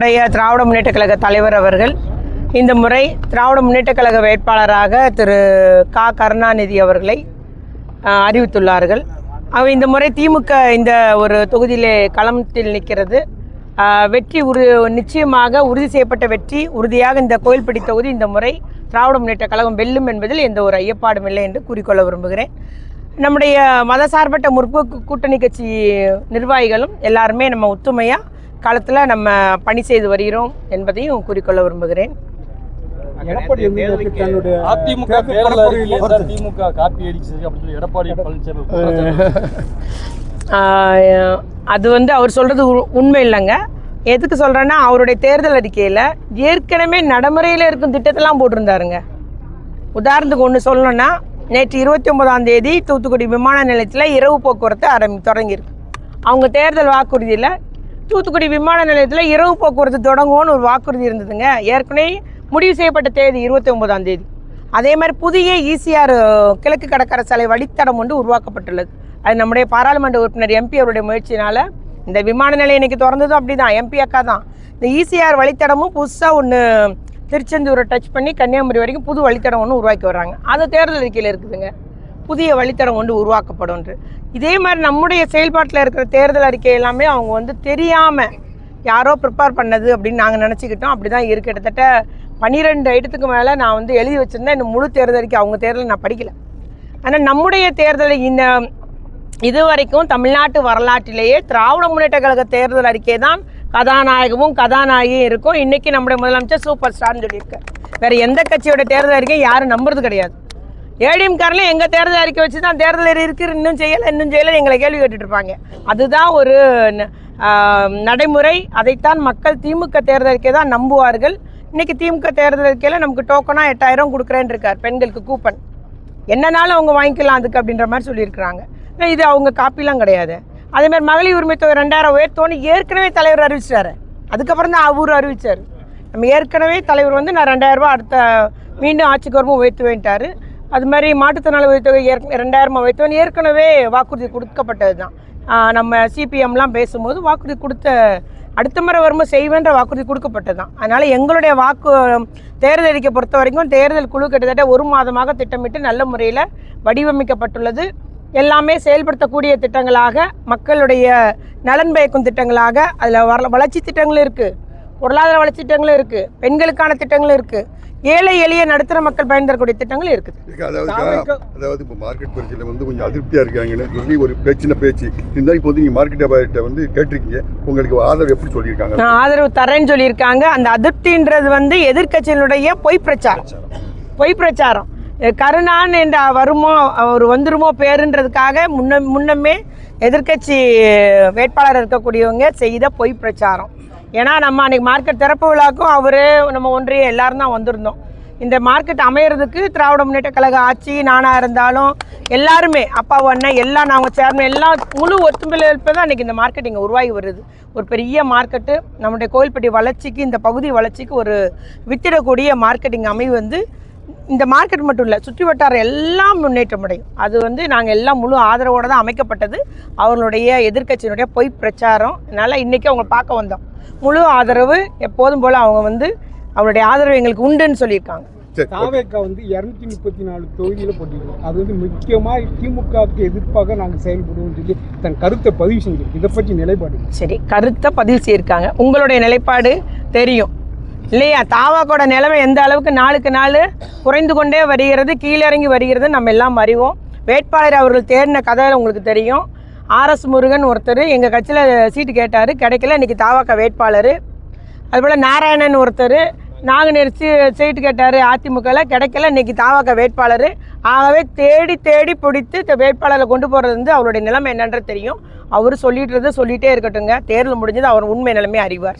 திராவிட முன்னேற்ற கழக தலைவர் அவர்கள் இந்த முறை திராவிட முன்னேற்ற கழக வேட்பாளராக திரு கருணாநிதி அவர்களை அறிவித்துள்ளார்கள். இந்த முறை திமுக இந்த ஒரு தொகுதியிலே களத்தில் நிற்கிறது. வெற்றி நிச்சயமாக உறுதி செய்யப்பட்ட வெற்றி உறுதியாக இந்த கோயில்பட்டி தொகுதி இந்த முறை திராவிட முன்னேற்ற கழகம் வெல்லும் என்பதில் எந்த ஒரு ஐயப்பாடும் இல்லை என்று கூறிக்கொள்ள விரும்புகிறேன். நம்முடைய மதசார்பற்ற முற்போக்கு கூட்டணி கட்சி நிர்வாகிகளும் எல்லாருமே நம்ம ஒத்துமையாக காலத்தில் நம்ம பணி செய்து வருகிறோம் என்பதையும் கூறிக்கொள்ள விரும்புகிறேன். அது அவர் சொல்றது உண்மை இல்லைங்க. எதுக்கு சொல்றேன்னா, அவருடைய தேர்தல் அறிக்கையில் ஏற்கனவே நடைமுறையில் இருக்கும் திட்டத்தெல்லாம் போட்டிருந்தாருங்க. உதாரணத்துக்கு ஒன்று சொல்லணும்னா, நேற்று 29ஆம் தேதி தூத்துக்குடி விமான நிலையத்தில் இரவு போக்குவரத்து தொடங்கியிருக்கு. அவங்க தேர்தல் வாக்குறுதியில் தூத்துக்குடி விமான நிலையத்தில் இரவு போக்குவரத்து தொடங்குவோன்னு ஒரு வாக்குறுதி இருந்ததுங்க. ஏற்கனவே முடிவு செய்யப்பட்ட தேதி 29ஆம் தேதி. அதே மாதிரி புதிய ECR கிழக்கு கடற்கரை சாலை வழித்தடம் ஒன்று உருவாக்கப்பட்டுள்ளது. அது நம்முடைய பாராளுமன்ற உறுப்பினர் MP அவருடைய முயற்சினால் இந்த விமான நிலையம் இன்றைக்கி திறந்ததும் அப்படி தான், MP அக்கா தான். இந்த ECR வழித்தடமும் புதுசாக ஒன்று திருச்செந்தூரை டச் பண்ணி கன்னியாகுமரி வரைக்கும் புது வழித்தடம் ஒன்று உருவாக்கி வர்றாங்க. அது தேர்தல் அறிக்கையில் இருக்குதுங்க, புதிய வழித்தடம் ஒன்று உருவாக்கப்படும். இதே மாதிரி நம்முடைய செயல்பாட்டில் இருக்கிற தேர்தல் அறிக்கை எல்லாமே அவங்க தெரியாமல் யாரோ ப்ரிப்பேர் பண்ணது அப்படின்னு நாங்கள் நினச்சிக்கிட்டோம். அப்படி தான் இருக்குது. கிட்டத்தட்ட 12 ஐட்டத்துக்கு மேலே நான் எழுதி வச்சுருந்தேன். இந்த முழு தேர்தல் அறிக்கை அவங்க தேர்தலை நான் படிக்கலை. ஆனால் நம்முடைய தேர்தலை இது வரைக்கும் தமிழ்நாட்டு வரலாற்றிலேயே திராவிட முன்னேற்ற கழக தேர்தல் அறிக்கை தான் கதாநாயகமும் கதாநாயகியும் இருக்கும். இன்றைக்கி நம்முடைய முதலமைச்சர் சூப்பர் ஸ்டார்னு சொல்லியிருக்கார். வேறு எந்த கட்சியோட தேர்தல் அறிக்கை யாரும் நம்புறது கிடையாது. ஏடிஎம்காரில் எங்கள் தேர்தல் அறிக்கை வச்சு தான் தேர்தல் இருக்குது, இன்னும் செய்யலை எங்களை கேள்வி கேட்டுட்டு இருப்பாங்க. அதுதான் ஒரு நடைமுறை. அதைத்தான் மக்கள் திமுக தேர்தல் அறிக்கை தான் நம்புவார்கள். இன்றைக்கி திமுக தேர்தல் அறிக்கையில் நமக்கு டோக்கனாக 8000 கொடுக்குறேன்னு இருக்கார். பெண்களுக்கு கூப்பன் என்னன்னாலும் அவங்க வாங்கிக்கலாம் அதுக்கு அப்படின்ற மாதிரி சொல்லியிருக்கிறாங்க. இது அவங்க காப்பிலாம் கிடையாது. அதேமாதிரி மகளிர் உரிமை தொகை 2000 உயர்த்தோன்னு ஏற்கனவே தலைவர் அறிவிச்சிட்டாரு. அதுக்கப்புறம் தான் அவர் அறிவித்தார். நம்ம ஏற்கனவே தலைவர் நான் 2000 ரூபா அடுத்த மீண்டும் ஆட்சிக்கு வரும்போது உயர்த்துவேன்ட்டார். அது மாதிரி மாற்றுத்திறனாளி உதவித்தொகை 2000 உயர்த்துவேன் ஏற்கனவே வாக்குறுதி கொடுக்கப்பட்டது தான். நம்ம CPMலாம் பேசும்போது வாக்குறுதி கொடுத்த அடுத்த முறை வரும்போது செய்வேன்ற வாக்குறுதி கொடுக்கப்பட்டது தான். அதனால் எங்களுடைய தேர்தல் அறிக்கை பொறுத்த வரைக்கும் தேர்தல் குழு கிட்டத்தட்ட 1 மாதமாக திட்டமிட்டு நல்ல முறையில் வடிவமைக்கப்பட்டுள்ளது. எல்லாமே செயல்படுத்தக்கூடிய திட்டங்களாக, மக்களுடைய நலன் பயக்கும் திட்டங்களாக, அதில் வளர்ச்சி திட்டங்களும் இருக்குது, பொருளாதார வளர்ச்சி திட்டங்களும் இருக்குது, பெண்களுக்கான திட்டங்களும் இருக்குது, ஏழை எளிய நடுத்தர மக்கள் பயன்பெறக்கூடிய திட்டங்களும் இருக்குது. அதாவது இப்போ மார்க்கெட் பரிசையில் கொஞ்சம் அதிருப்தியாக இருக்காங்கன்னு சொல்லி ஒரு பேச்சு இருந்தால் இப்போ நீங்கள் மார்க்கெட்டை கேட்டிருக்கீங்க. உங்களுக்கு ஆதரவு எப்படி சொல்லியிருக்காங்க? ஆதரவு தரேன்னு சொல்லியிருக்காங்க. அந்த அதிருப்தின்றது எதிர்கட்சியினுடைய பொய் பிரச்சாரம். கருணான்னு என்ற வருமோ அவர் வந்துருமோ பேருன்றதுக்காக முன்னமே எதிர்கட்சி வேட்பாளர் இருக்கக்கூடியவங்க செய்த பொய் பிரச்சாரம். ஏன்னா நம்ம அன்றைக்கி மார்க்கெட் திறப்பு விழாக்கும் நம்ம ஒன்றிய எல்லாரும் தான் வந்திருந்தோம். இந்த மார்க்கெட் அமையிறதுக்கு திராவிட முன்னேற்ற கழக ஆட்சி நானாக இருந்தாலும் எல்லாருமே அப்பா அண்ணன் எல்லாம் நாங்கள் சேர்மன் எல்லாம் முழு ஒத்துழைப்பு தான் அன்றைக்கி இந்த மார்க்கெட் இங்கே உருவாகி வருது. ஒரு பெரிய மார்க்கெட்டு நம்முடைய கோயில்பட்டி வளர்ச்சிக்கு, இந்த பகுதி வளர்ச்சிக்கு ஒரு வித்திடக்கூடிய மார்க்கெட்டிங் அமைவு இந்த மார்க்கெட் மட்டும் இல்லை, சுற்றி வட்டாரம் எல்லாம் முன்னேற்றம் அடையும். அது நாங்கள் எல்லாம் முழு ஆதரவோடு தான் அமைக்கப்பட்டது. அவர்களுடைய எதிர்கட்சியினுடைய பொய் பிரச்சாரம். அதனால் இன்றைக்கி அவங்க பார்க்க வந்தோம். முழு ஆதரவு எப்போதும் போல் அவங்க அவருடைய ஆதரவு எங்களுக்கு உண்டுன்னு சொல்லியிருக்காங்க. தாவேக்கா 234 தொகுதியில் போட்டிருக்கோம். அது முக்கியமாக திமுகவுக்கு எதிர்ப்பாக நாங்கள் செயல்படுவோம் சொல்லி தன் கருத்தை பதிவு செஞ்சோம். இதை பற்றி நிலைப்பாடு சரி, கருத்தை பதிவு செய்திருக்காங்க. உங்களுடைய நிலைப்பாடு தெரியும் இல்லையா? தாவாக்கோட நிலைமை எந்த அளவுக்கு நாளுக்கு நாள் குறைந்து கொண்டே வருகிறது, கீழிறங்கி வருகிறது நம்ம எல்லாம் அறிவோம். வேட்பாளர் அவர்கள் தேடின கதை உங்களுக்கு தெரியும். RS முருகன் ஒருத்தர் எங்கள் கட்சியில் சீட்டு கேட்டார், கிடைக்கல. இன்றைக்கி தாவாக்கா வேட்பாளர். அதுபோல் நாராயணன் ஒருத்தர் நாங்குநேர் சீட்டு கேட்டார், அதிமுகவில் கிடைக்கல. இன்றைக்கி தாவாக்கா வேட்பாளர். ஆகவே தேடி பிடித்து வேட்பாளரை கொண்டு போகிறது அவருடைய நிலைமை என்னன்றது தெரியும். அவர் சொல்லிட்டே இருக்கட்டுங்க. தேர்தல் முடிஞ்சது அவர் உண்மை நிலைமை அறிவார்.